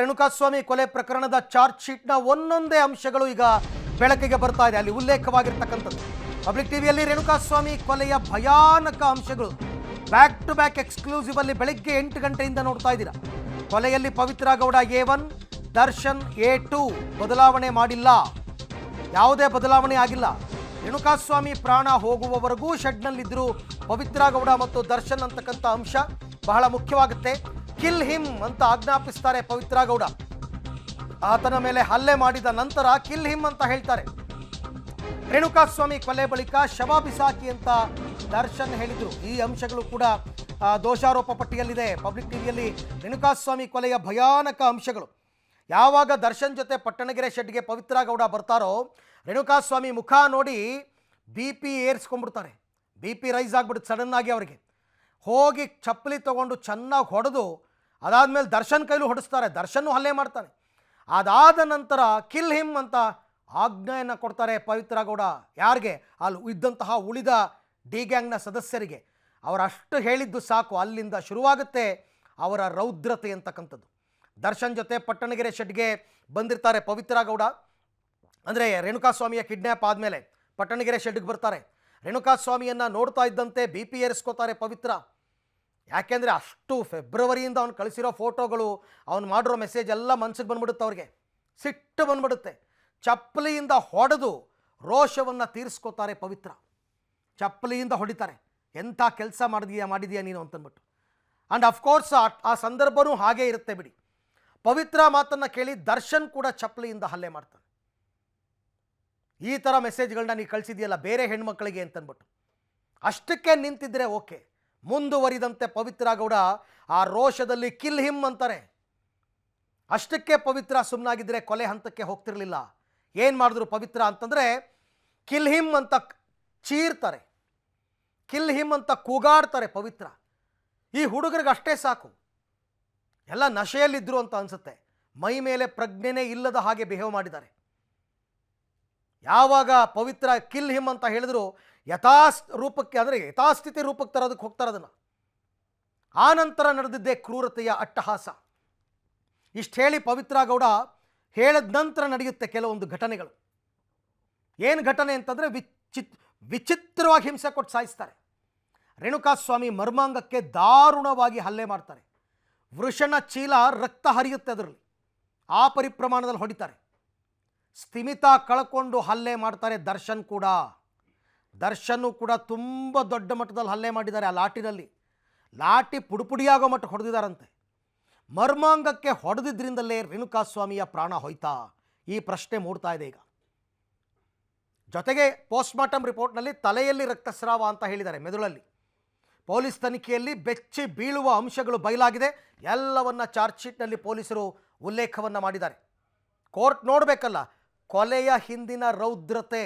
ರೇಣುಕಾಸ್ವಾಮಿ ಕೊಲೆ ಪ್ರಕರಣದ ಚಾರ್ಜ್ ಶೀಟ್ನ ಒಂದೊಂದೇ ಅಂಶಗಳು ಈಗ ಬೆಳಕಿಗೆ ಬರ್ತಾ ಇದೆ. ಅಲ್ಲಿ ಉಲ್ಲೇಖವಾಗಿರ್ತಕ್ಕಂಥದ್ದು ಪಬ್ಲಿಕ್ ಟಿವಿಯಲ್ಲಿ ರೇಣುಕಾಸ್ವಾಮಿ ಕೊಲೆಯ ಭಯಾನಕ ಅಂಶಗಳು ಬ್ಯಾಕ್ ಟು ಬ್ಯಾಕ್ ಎಕ್ಸ್ಕ್ಲೂಸಿವ್ ಅಲ್ಲಿ ಬೆಳಗ್ಗೆ 8 ಗಂಟೆಯಿಂದ ನೋಡ್ತಾ ಇದ್ದೀರಾ. ಕೊಲೆಯಲ್ಲಿ ಪವಿತ್ರ ಗೌಡ A1, ದರ್ಶನ್ A2 ಬದಲಾವಣೆ ಮಾಡಿಲ್ಲ, ಯಾವುದೇ ಬದಲಾವಣೆ ಆಗಿಲ್ಲ. ರೇಣುಕಾಸ್ವಾಮಿ ಪ್ರಾಣ ಹೋಗುವವರೆಗೂ ಶೆಡ್ನಲ್ಲಿದ್ದರು ಪವಿತ್ರ ಗೌಡ ಮತ್ತು ದರ್ಶನ್ ಅಂತಕ್ಕಂಥ ಅಂಶ ಬಹಳ ಮುಖ್ಯವಾಗುತ್ತೆ. ಕಿಲ್ ಹಿಮ್ ಅಂತ ಆಜ್ಞಾಪಿಸ್ತಾರೆ ಪವಿತ್ರ ಗೌಡ. ಆತನ ಮೇಲೆ ಹಲ್ಲೆ ಮಾಡಿದ ನಂತರ ಕಿಲ್ ಹಿಮ್ ಅಂತ ಹೇಳ್ತಾರೆ. ರೇಣುಕಾಸ್ವಾಮಿ ಕೊಲೆ ಬಳಿಕ ಶವ ಬಿಸಾಕಿ ಅಂತ ದರ್ಶನ್ ಹೇಳಿದರು. ಈ ಅಂಶಗಳು ಕೂಡ ದೋಷಾರೋಪ ಪಟ್ಟಿಯಲ್ಲಿದೆ. ಪಬ್ಲಿಕ್ ಟಿವಿಯಲ್ಲಿ ರೇಣುಕಾಸ್ವಾಮಿ ಕೊಲೆಯ ಭಯಾನಕ ಅಂಶಗಳು. ಯಾವಾಗ ದರ್ಶನ್ ಜೊತೆ ಪಟ್ಟಣಗೆರೆ ಶೆಡ್ಗೆ ಪವಿತ್ರ ಗೌಡ ಬರ್ತಾರೋ ರೇಣುಕಾಸ್ವಾಮಿ ಮುಖ ನೋಡಿ BP ಏರಿಸ್ಕೊಂಡ್ಬಿಡ್ತಾರೆ. BP ರೈಸ್ ಆಗಿಬಿಡುತ್ತೆ ಸಡನ್ ಆಗಿ ಅವರಿಗೆ. ಹೋಗಿ ಚಪ್ಪಲಿ ತೊಗೊಂಡು ಚೆನ್ನಾಗಿ ಹೊಡೆದು ಅದಾದಮೇಲೆ ದರ್ಶನ್ ಕೈಲೂ ಹೊಡಿಸ್ತಾರೆ. ದರ್ಶನ್ ಹಲ್ಲೆ ಮಾಡ್ತಾನೆ. ಅದಾದ ನಂತರ ಕಿಲ್ ಹಿಮ್ ಅಂತ ಆಜ್ಞೆಯನ್ನು ಕೊಡ್ತಾರೆ ಪವಿತ್ರ ಗೌಡ. ಯಾರಿಗೆ? ಅಲ್ಲಿ ಇದ್ದಂತಹ ಉಳಿದ ಡಿ ಗ್ಯಾಂಗ್ನ ಸದಸ್ಯರಿಗೆ. ಅವರಷ್ಟು ಹೇಳಿದ್ದು ಸಾಕು. ಅಲ್ಲಿಂದ ಶುರುವಾಗುತ್ತೆ ಅವರ ರೌದ್ರತೆ ಅಂತಕ್ಕಂಥದ್ದು. ದರ್ಶನ್ ಜೊತೆ ಪಟ್ಟಣಗೆರೆ ಶೆಡ್ಗೆ ಬಂದಿರ್ತಾರೆ ಪವಿತ್ರ ಗೌಡ. ಅಂದರೆ ರೇಣುಕಾಸ್ವಾಮಿಯ ಕಿಡ್ನ್ಯಾಪ್ ಆದಮೇಲೆ ಪಟ್ಟಣಗೆರೆ ಶೆಡ್ಗೆ ಬರ್ತಾರೆ. ರೇಣುಕಾಸ್ವಾಮಿಯನ್ನು ನೋಡ್ತಾ ಇದ್ದಂತೆ BP ಏರಿಸ್ಕೋತಾರೆ ಪವಿತ್ರ. ಯಾಕೆಂದರೆ ಅಷ್ಟು ಫೆಬ್ರವರಿಯಿಂದ ಅವ್ನು ಕಳಿಸಿರೋ ಫೋಟೋಗಳು, ಅವ್ನು ಮಾಡಿರೋ ಮೆಸೇಜ್ ಎಲ್ಲ ಮನಸ್ಸಿಗೆ ಬಂದ್ಬಿಡುತ್ತೆ. ಅವ್ರಿಗೆ ಸಿಟ್ಟು ಬಂದ್ಬಿಡುತ್ತೆ. ಚಪ್ಪಲಿಯಿಂದ ಹೊಡೆದು ರೋಷವನ್ನು ತೀರಿಸ್ಕೋತಾರೆ ಪವಿತ್ರ. ಚಪ್ಪಲಿಯಿಂದ ಹೊಡಿತಾರೆ. ಎಂಥ ಕೆಲಸ ಮಾಡಿದೀಯಾ ನೀನು ಅಂತಂದ್ಬಿಟ್ಟು. ಆ್ಯಂಡ್ ಅಫ್ಕೋರ್ಸ್ ಆ ಸಂದರ್ಭವೂ ಹಾಗೇ ಇರುತ್ತೆ ಬಿಡಿ. ಪವಿತ್ರ ಮಾತನ್ನು ಕೇಳಿ ದರ್ಶನ್ ಕೂಡ ಚಪ್ಪಲಿಯಿಂದ ಹಲ್ಲೆ ಮಾಡ್ತಾನೆ. ಈ ಥರ ಮೆಸೇಜ್ಗಳನ್ನ ನೀನು ಕಳಿಸಿದೆಯಲ್ಲ ಬೇರೆ ಹೆಣ್ಮಕ್ಳಿಗೆ ಅಂತಂದ್ಬಿಟ್ಟು. ಅಷ್ಟಕ್ಕೆ ನಿಂತಿದ್ರೆ ಓಕೆ. ಮುಂದುವರಿದಂತೆ ಪವಿತ್ರ ಗೌಡ ಆ ರೋಷದಲ್ಲಿ ಕಿಲ್ ಹಿಮ್ ಅಂತಾರೆ. ಅಷ್ಟಕ್ಕೆ ಪವಿತ್ರ ಸುಮ್ಮನಾಗಿದ್ದರೆ ಕೊಲೆ ಹಂತಕ್ಕೆ ಹೋಗ್ತಿರಲಿಲ್ಲ. ಏನು ಮಾಡಿದ್ರು ಪವಿತ್ರ ಅಂತಂದರೆ ಕಿಲ್ ಹಿಮ್ ಅಂತ ಚೀರ್ತಾರೆ, ಕಿಲ್ ಹಿಮ್ ಅಂತ ಕೂಗಾಡ್ತಾರೆ ಪವಿತ್ರ. ಈ ಹುಡುಗರಿಗೆ ಅಷ್ಟೇ ಸಾಕು. ಎಲ್ಲ ನಶೆಯಲ್ಲಿದ್ದರು ಅಂತ ಅನಿಸುತ್ತೆ. ಮೈ ಮೇಲೆ ಪ್ರಜ್ಞೆನೇ ಇಲ್ಲದ ಹಾಗೆ ಬಿಹೇವ್ ಮಾಡಿದ್ದಾರೆ. ಯಾವಾಗ ಪವಿತ್ರ ಕಿಲ್ ಹಿಮ್ ಅಂತ ಹೇಳಿದ್ರು ರೂಪಕ್ಕೆ ಅಂದರೆ ಯಥಾಸ್ಥಿತಿ ರೂಪಕ್ಕೆ ತರೋದಕ್ಕೆ ಹೋಗ್ತಾರೆ. ಅದನ್ನು ಆ ನಂತರ ನಡೆದಿದ್ದೇ ಕ್ರೂರತೆಯ ಅಟ್ಟಹಾಸ. ಇಷ್ಟು ಹೇಳಿ ಪವಿತ್ರ ಗೌಡ ಹೇಳಿದ ನಂತರ ನಡೆಯುತ್ತೆ ಕೆಲವೊಂದು ಘಟನೆಗಳು. ಏನು ಘಟನೆ ಅಂತಂದರೆ ವಿಚಿತ್ರವಾಗಿ ಹಿಂಸೆ ಕೊಟ್ಟು ಸಾಯಿಸ್ತಾರೆ. ರೇಣುಕಾಸ್ವಾಮಿ ಮರ್ಮಾಂಗಕ್ಕೆ ದಾರುಣವಾಗಿ ಹಲ್ಲೆ ಮಾಡ್ತಾರೆ. ವೃಷಣ ಚೀಲ ರಕ್ತ ಹರಿಯುತ್ತೆ ಅದರಲ್ಲಿ. ಆ ಪರಿಪ್ರಮಾಣದಲ್ಲಿ ಹೊಡಿತಾರೆ. ಸ್ಥಿಮಿತ ಕಳ್ಕೊಂಡು ಹಲ್ಲೆ ಮಾಡ್ತಾರೆ ದರ್ಶನ್ ಕೂಡ ತುಂಬ ದೊಡ್ಡ ಮಟ್ಟದಲ್ಲಿ ಹಲ್ಲೆ ಮಾಡಿದ್ದಾರೆ. ಆ ಲಾಟಿ ಪುಡಿಪುಡಿಯಾಗೋ ಮಟ್ಟ ಹೊಡೆದಿದ್ದಾರಂತೆ. ಮರ್ಮಾಂಗಕ್ಕೆ ಹೊಡೆದಿದ್ದರಿಂದಲೇ ರೇಣುಕಾಸ್ವಾಮಿಯ ಪ್ರಾಣ ಹೋಯ್ತಾ? ಈ ಪ್ರಶ್ನೆ ಮೂಡ್ತಾ ಇದೆ ಈಗ. ಜೊತೆಗೆ ಪೋಸ್ಟ್ಮಾರ್ಟಮ್ ರಿಪೋರ್ಟ್ನಲ್ಲಿ ತಲೆಯಲ್ಲಿ ರಕ್ತಸ್ರಾವ ಅಂತ ಹೇಳಿದ್ದಾರೆ, ಮೆದುಳಲ್ಲಿ. ಪೊಲೀಸ್ ತನಿಖೆಯಲ್ಲಿ ಬೆಚ್ಚಿ ಬೀಳುವ ಅಂಶಗಳು ಬಯಲಾಗಿದೆ. ಎಲ್ಲವನ್ನ ಚಾರ್ಜ್ ಶೀಟ್ನಲ್ಲಿ ಪೊಲೀಸರು ಉಲ್ಲೇಖವನ್ನು ಮಾಡಿದ್ದಾರೆ. ಕೋರ್ಟ್ ನೋಡಬೇಕಲ್ಲ ಕೊಲೆಯ ಹಿಂದಿನ ರೌದ್ರತೆ.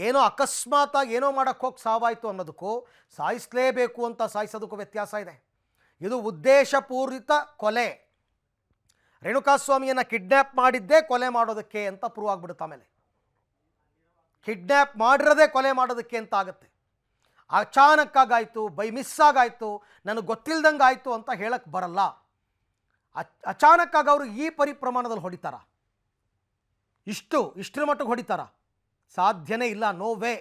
ಏನೋ ಅಕಸ್ಮಾತಾಗಿ ಏನೋ ಮಾಡೋಕ್ಕೆ ಹೋಗಿ ಸಾವಾಯಿತು ಅನ್ನೋದಕ್ಕೂ ಸಾಯಿಸಲೇಬೇಕು ಅಂತ ಸಾಯಿಸೋದಕ್ಕೂ ವ್ಯತ್ಯಾಸ ಇದೆ. ಇದು ಉದ್ದೇಶಪೂರಿತ ಕೊಲೆ. ರೇಣುಕಾಸ್ವಾಮಿಯನ್ನು ಕಿಡ್ನ್ಯಾಪ್ ಮಾಡಿದ್ದೇ ಕೊಲೆ ಮಾಡೋದಕ್ಕೆ ಅಂತ ಪ್ರೂವ್ ಆಗಿಬಿಡುತ್ತೆ. ಆಮೇಲೆ ಕಿಡ್ನ್ಯಾಪ್ ಮಾಡಿರೋದೇ ಕೊಲೆ ಮಾಡೋದಕ್ಕೆ ಅಂತ ಆಗುತ್ತೆ. ಅಚಾನಕ್ಕಾಗಾಯಿತು, ಬೈ ಮಿಸ್ ಆಗಾಯಿತು, ನನಗೆ ಗೊತ್ತಿಲ್ದಂಗೆ ಆಯಿತು ಅಂತ ಹೇಳಕ್ಕೆ ಬರಲ್ಲ. ಅಚಾನಕ್ಕಾಗಿ ಅವರು ಈ ಪರಿಪ್ರಮಾಣದಲ್ಲಿ ಹೊಡಿತಾರ? ಇಷ್ಟರ ಮಟ್ಟಿಗೆ ಹೊಡಿತಾರ? ಸಾಧ್ಯನೇ ಇಲ್ಲ, ನೋ ವೇ.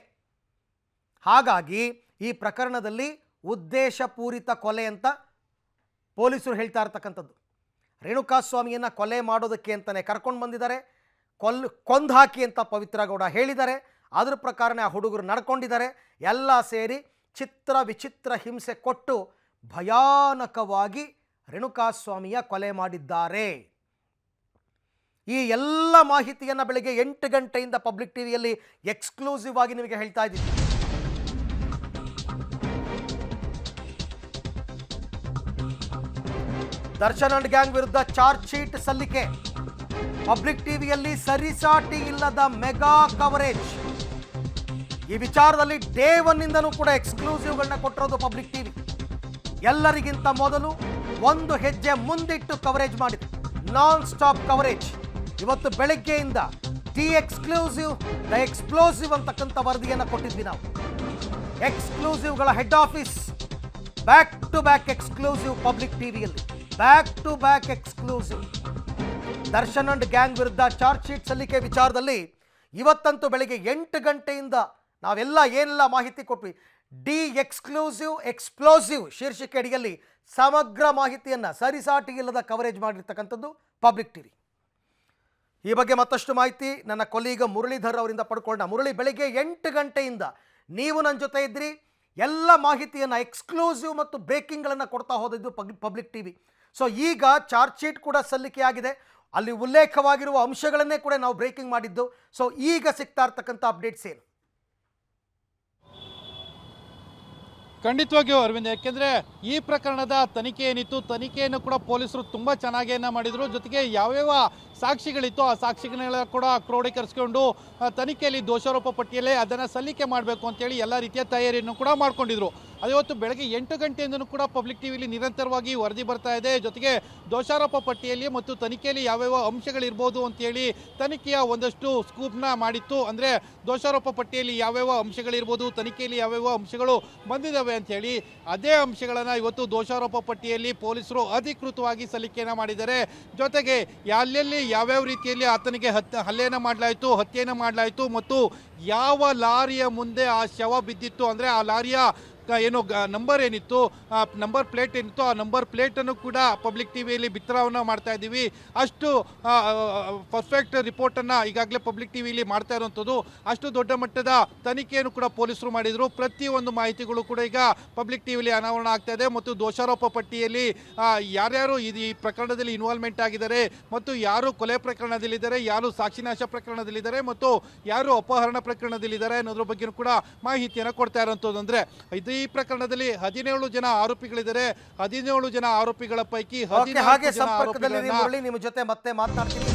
ಹಾಗಾಗಿ ಈ ಪ್ರಕರಣದಲ್ಲಿ ಉದ್ದೇಶಪೂರಿತ ಕೊಲೆ ಅಂತ ಪೊಲೀಸರು ಹೇಳ್ತಾ ಇರ್ತಕ್ಕಂಥದ್ದು. ರೇಣುಕಾಸ್ವಾಮಿಯನ್ನು ಕೊಲೆ ಮಾಡೋದಕ್ಕೆ ಅಂತಲೇ ಕರ್ಕೊಂಡು ಬಂದಿದ್ದಾರೆ. ಕೊಂದು ಹಾಕಿ ಅಂತ ಪವಿತ್ರ ಗೌಡ ಹೇಳಿದ್ದಾರೆ. ಅದ್ರ ಪ್ರಕಾರನೇ ಆ ಹುಡುಗರು ನಡ್ಕೊಂಡಿದ್ದಾರೆ. ಎಲ್ಲ ಸೇರಿ ವಿಚಿತ್ರ ಹಿಂಸೆ ಕೊಟ್ಟು ಭಯಾನಕವಾಗಿ ರೇಣುಕಾಸ್ವಾಮಿಯ ಕೊಲೆ ಮಾಡಿದ್ದಾರೆ. ಈ ಎಲ್ಲ ಮಾಹಿತಿಯನ್ನು ಬೆಳಗ್ಗೆ 8 ಗಂಟೆಯಿಂದ ಪಬ್ಲಿಕ್ ಟಿವಿಯಲ್ಲಿ ಎಕ್ಸ್ಕ್ಲೂಸಿವ್ ಆಗಿ ನಿಮಗೆ ಹೇಳ್ತಾ ಇದ್ದೀನಿ. ದರ್ಶನ್ ಅಂಡ್ ಗ್ಯಾಂಗ್ ವಿರುದ್ಧ ಚಾರ್ಜ್ ಶೀಟ್ ಸಲ್ಲಿಕೆ. ಪಬ್ಲಿಕ್ ಟಿವಿಯಲ್ಲಿ ಸರಿಸಾಟಿ ಇಲ್ಲದ ಮೆಗಾ ಕವರೇಜ್. ಈ ವಿಚಾರದಲ್ಲಿ ಡೇ 1 ಕೂಡ ಎಕ್ಸ್ಕ್ಲೂಸಿವ್ಗಳನ್ನ ಕೊಟ್ಟಿರೋದು ಪಬ್ಲಿಕ್ ಟಿವಿ. ಎಲ್ಲರಿಗಿಂತ ಮೊದಲು ಒಂದು ಹೆಜ್ಜೆ ಮುಂದಿಟ್ಟು ಕವರೇಜ್ ಮಾಡಿದೆ. Non stop coverage. ಇವತ್ತು ಬೆಳಗ್ಗೆಯಿಂದ ದಿ ಎಕ್ಸ್ಪ್ಲೋಸಿವ್ ಅಂತಕ್ಕಂಥ ವರದಿಯನ್ನು ಕೊಟ್ಟಿದ್ವಿ ನಾವು. ಎಕ್ಸ್ಕ್ಲೂಸಿವ್ಗಳ head office back to back exclusive public ಟಿವಿಯಲ್ಲಿ. Back to back exclusive. Darshan and gang ವಿರುದ್ಧ ಚಾರ್ಜ್ ಶೀಟ್ ಸಲ್ಲಿಕೆ ವಿಚಾರದಲ್ಲಿ ಇವತ್ತಂತೂ ಬೆಳಿಗ್ಗೆ 8 ಗಂಟೆಯಿಂದ ನಾವೆಲ್ಲ ಏನೆಲ್ಲ ಮಾಹಿತಿ ಕೊಟ್ವಿ, ಡಿ ಎಕ್ಸ್ಪ್ಲೋಸಿವ್ ಶೀರ್ಷಿಕೆ ಅಡಿಯಲ್ಲಿ ಸಮಗ್ರ ಮಾಹಿತಿಯನ್ನು ಸರಿಸಾಟಿ ಇಲ್ಲದ ಕವರೇಜ್ ಮಾಡಿರ್ತಕ್ಕಂಥದ್ದು ಪಬ್ಲಿಕ್ ಟಿವಿ. ಈ ಬಗ್ಗೆ ಮತ್ತಷ್ಟು ಮಾಹಿತಿ ನನ್ನ ಕೊಲೀಗ ಮುರಳೀಧರ್ ಅವರಿಂದ ಪಡ್ಕೊಂಡ. ಮುರಳಿ, ಬೆಳಿಗ್ಗೆ 8 ಗಂಟೆಯಿಂದ ನೀವು ನನ್ನ ಜೊತೆ ಇದ್ರಿ, ಎಲ್ಲ ಮಾಹಿತಿಯನ್ನು ಎಕ್ಸ್ಕ್ಲೂಸಿವ್ ಮತ್ತು ಬ್ರೇಕಿಂಗ್ಗಳನ್ನು ಕೊಡ್ತಾ ಹೋದದ್ದು ಪಬ್ಲಿಕ್ ಟಿವಿ. ಸೊ ಈಗ ಚಾರ್ಜ್ ಶೀಟ್ ಕೂಡ ಸಲ್ಲಿಕೆಯಾಗಿದೆ, ಅಲ್ಲಿ ಉಲ್ಲೇಖವಾಗಿರುವ ಅಂಶಗಳನ್ನೇ ಕೂಡ ನಾವು ಬ್ರೇಕಿಂಗ್ ಮಾಡಿದ್ದು. ಸೊ ಈಗ ಸಿಗ್ತಾ ಇರ್ತಕ್ಕಂಥ ಅಪ್ಡೇಟ್ಸ್ ಏನು? ಖಂಡಿತವಾಗಿಯೂ ಅರವಿಂದ್, ಯಾಕೆಂದರೆ ಈ ಪ್ರಕರಣದ ತನಿಖೆ ಏನಿತ್ತು, ತನಿಖೆಯನ್ನು ಕೂಡ ಪೊಲೀಸರು ತುಂಬ ಚೆನ್ನಾಗಿಯನ್ನ ಮಾಡಿದರು. ಜೊತೆಗೆ ಯಾವ್ಯಾವ ಸಾಕ್ಷಿಗಳಿತ್ತು ಆ ಸಾಕ್ಷಿಗಳನ್ನ ಕೂಡ ಕ್ರೋಢೀಕರಿಸಿಕೊಂಡು ತನಿಖೆಯಲ್ಲಿ ದೋಷಾರೋಪ ಪಟ್ಟಿಯಲ್ಲೇ ಅದನ್ನು ಸಲ್ಲಿಕೆ ಮಾಡಬೇಕು ಅಂತೇಳಿ ಎಲ್ಲ ರೀತಿಯ ತಯಾರಿಯನ್ನು ಕೂಡ ಮಾಡ್ಕೊಂಡಿದ್ರು. ಅದು ಇವತ್ತು ಬೆಳಗ್ಗೆ 8 ಗಂಟೆಯಿಂದನೂ ಕೂಡ ಪಬ್ಲಿಕ್ ಟಿವಿಲಿ ನಿರಂತರವಾಗಿ ವರದಿ ಬರ್ತಾ ಇದೆ. ಜೊತೆಗೆ ದೋಷಾರೋಪ ಪಟ್ಟಿಯಲ್ಲಿ ಮತ್ತು ತನಿಖೆಯಲ್ಲಿ ಯಾವ್ಯಾವ ಅಂಶಗಳಿರ್ಬೋದು ಅಂತೇಳಿ ತನಿಖೆಯ ಒಂದಷ್ಟು ಸ್ಕೂಪ್ನ ಮಾಡಿತ್ತು. ಅಂದರೆ ದೋಷಾರೋಪ ಪಟ್ಟಿಯಲ್ಲಿ ಯಾವ್ಯಾವ ಅಂಶಗಳಿರ್ಬೋದು, ತನಿಖೆಯಲ್ಲಿ ಯಾವ್ಯಾವ ಅಂಶಗಳು ಬಂದಿದ್ದಾವೆ ಅಂಥೇಳಿ ಅದೇ ಅಂಶಗಳನ್ನು ಇವತ್ತು ದೋಷಾರೋಪ ಪಟ್ಟಿಯಲ್ಲಿ ಪೊಲೀಸರು ಅಧಿಕೃತವಾಗಿ ಸಲ್ಲಿಕೆಯನ್ನು ಮಾಡಿದ್ದಾರೆ. ಜೊತೆಗೆ ಎಲ್ಲೆಲ್ಲಿ ಯಾವ್ಯಾವ ರೀತಿಯಲ್ಲಿ ಆತನಿಗೆ ಹಲ್ಲೆಯನ್ನು ಮಾಡಲಾಯಿತು, ಹತ್ಯೆಯನ್ನು ಮಾಡಲಾಯಿತು ಮತ್ತು ಯಾವ ಲಾರಿಯ ಮುಂದೆ ಆ ಶವ ಬಿದ್ದಿತ್ತು, ಅಂದರೆ ಆ ಲಾರಿಯ ಏನು ನಂಬರ್ ಏನಿತ್ತು, ನಂಬರ್ ಪ್ಲೇಟ್ ಏನಿತ್ತು, ಆ ನಂಬರ್ ಪ್ಲೇಟನ್ನು ಕೂಡ ಪಬ್ಲಿಕ್ ಟಿವಿಯಲ್ಲಿ ಬಿತ್ತರವನ್ನು ಮಾಡ್ತಾ ಇದ್ದೀವಿ. ಅಷ್ಟು ಪರ್ಫೆಕ್ಟ್ ರಿಪೋರ್ಟನ್ನು ಈಗಾಗಲೇ ಪಬ್ಲಿಕ್ ಟಿವಿಯಲ್ಲಿ ಮಾಡ್ತಾ ಇರುವಂಥದ್ದು. ಅಷ್ಟು ದೊಡ್ಡ ಮಟ್ಟದ ತನಿಖೆಯನ್ನು ಕೂಡ ಪೊಲೀಸರು ಮಾಡಿದರು. ಪ್ರತಿಯೊಂದು ಮಾಹಿತಿಗಳು ಕೂಡ ಈಗ ಪಬ್ಲಿಕ್ ಟಿವಿಯಲ್ಲಿ ಅನಾವರಣ ಆಗ್ತಾ ಇದೆ ಮತ್ತು ದೋಷಾರೋಪ ಪಟ್ಟಿಯಲ್ಲಿ ಯಾರ್ಯಾರು ಈ ಪ್ರಕರಣದಲ್ಲಿ ಇನ್ವಾಲ್ವ್ಮೆಂಟ್ ಆಗಿದ್ದಾರೆ ಮತ್ತು ಯಾರು ಕೊಲೆ ಪ್ರಕರಣದಲ್ಲಿದ್ದಾರೆ, ಯಾರು ಸಾಕ್ಷಿನಾಶ ಪ್ರಕರಣದಲ್ಲಿದ್ದಾರೆ ಮತ್ತು ಯಾರು ಅಪಹರಣ ಪ್ರಕರಣದಲ್ಲಿದ್ದಾರೆ ಅನ್ನೋದ್ರ ಬಗ್ಗೆ ಕೂಡ ಮಾಹಿತಿಯನ್ನು ಕೊಡ್ತಾ ಇರುವಂಥದ್ದು. ಅಂದರೆ ಈ ಪ್ರಕರಣದಲ್ಲಿ 17 ಜನ ಆರೋಪಿಗಳಿದ್ದಾರೆ. 17 ಜನ ಆರೋಪಿಗಳ ಪೈಕಿ 14 ಜನ ಆರೋಪಿಗಳನ್ನ ನಿಮ್ಮ ಜೊತೆ ಮತ್ತೆ ಮಾತನಾಡ್ತೀನಿ.